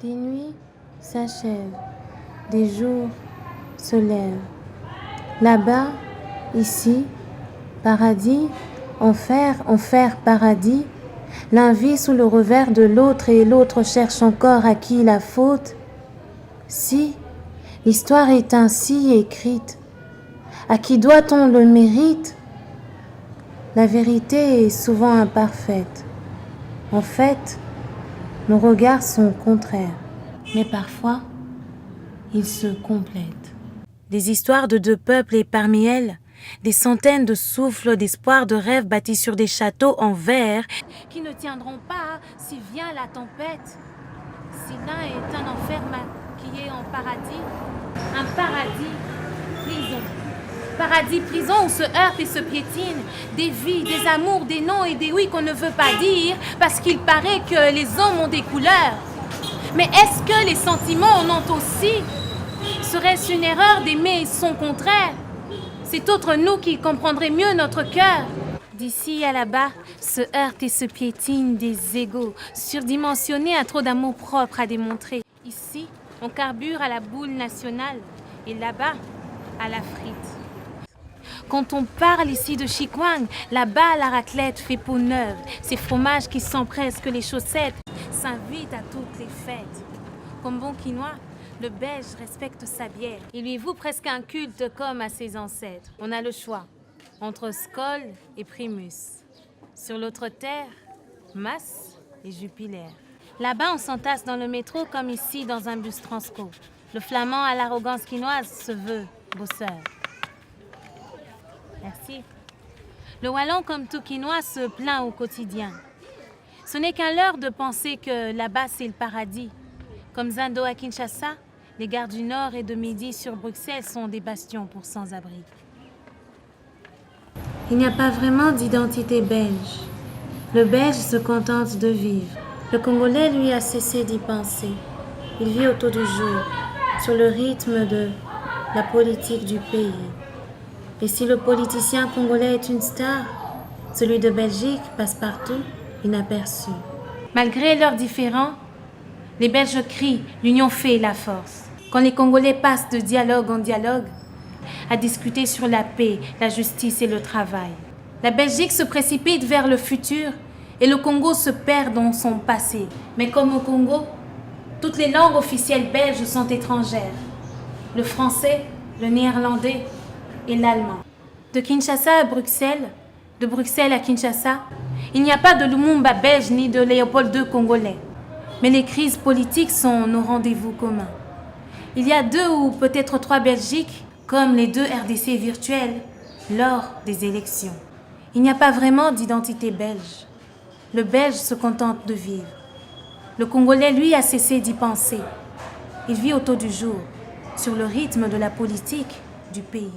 Des nuits s'achèvent, des jours se lèvent. Là-bas, ici, paradis, enfer, enfer, paradis. L'un vit sous le revers de l'autre et l'autre cherche encore à qui la faute. Si, l'histoire est ainsi écrite, à qui doit-on le mérite? La vérité est souvent imparfaite. En fait, nos regards sont contraires, mais parfois, ils se complètent. Des histoires de deux peuples et parmi elles, des centaines de souffles d'espoir, de rêves bâtis sur des châteaux en verre qui ne tiendront pas si vient la tempête. Si l'un est un enfer maquillé en paradis, un paradis prison. Paradis prison où se heurtent et se piétinent des vies, des amours, des noms et des oui qu'on ne veut pas dire parce qu'il paraît que les hommes ont des couleurs. Mais est-ce que les sentiments en ont aussi? Serait-ce une erreur d'aimer son contraire? C'est autre nous qui comprendrait mieux notre cœur. D'ici à là-bas, se heurtent et se piétinent des égaux, surdimensionnés à trop d'amour propre à démontrer. Ici, on carbure à la boule nationale et là-bas, à la frite. Quand on parle ici de chikwang, là-bas, la raclette fait peau neuve. Ces fromages qui s'empressent que les chaussettes s'invitent à toutes les fêtes. Comme bon quinois, le Belge respecte sa bière. Il lui voue presque un culte comme à ses ancêtres. On a le choix entre Skol et Primus. Sur l'autre terre, Mas et Jupiler. Là-bas, on s'entasse dans le métro comme ici dans un bus Transco. Le flamand à l'arrogance quinoise se veut bosseur. Merci. Le wallon, comme tout quinois, se plaint au quotidien. Ce n'est qu'un leurre de penser que là-bas, c'est le paradis. Comme Zindo à Kinshasa, les gares du Nord et de Midi sur Bruxelles sont des bastions pour sans-abri. Il n'y a pas vraiment d'identité belge. Le Belge se contente de vivre. Le Congolais, lui, a cessé d'y penser. Il vit au taux du jour, sur le rythme de la politique du pays. Et si le politicien congolais est une star, celui de Belgique passe partout, inaperçu. Malgré leurs différends, les Belges crient « l'union fait la force ». Quand les Congolais passent de dialogue en dialogue, à discuter sur la paix, la justice et le travail. La Belgique se précipite vers le futur et le Congo se perd dans son passé. Mais comme au Congo, toutes les langues officielles belges sont étrangères. Le français, le néerlandais et l'allemand. De Kinshasa à Bruxelles, de Bruxelles à Kinshasa, il n'y a pas de Lumumba belge ni de Léopold II congolais. Mais les crises politiques sont nos rendez-vous communs. Il y a 2 ou peut-être 3 Belgiques, comme les 2 RDC virtuels, lors des élections. Il n'y a pas vraiment d'identité belge. Le Belge se contente de vivre. Le Congolais, lui, a cessé d'y penser. Il vit au taux du jour, sur le rythme de la politique du pays.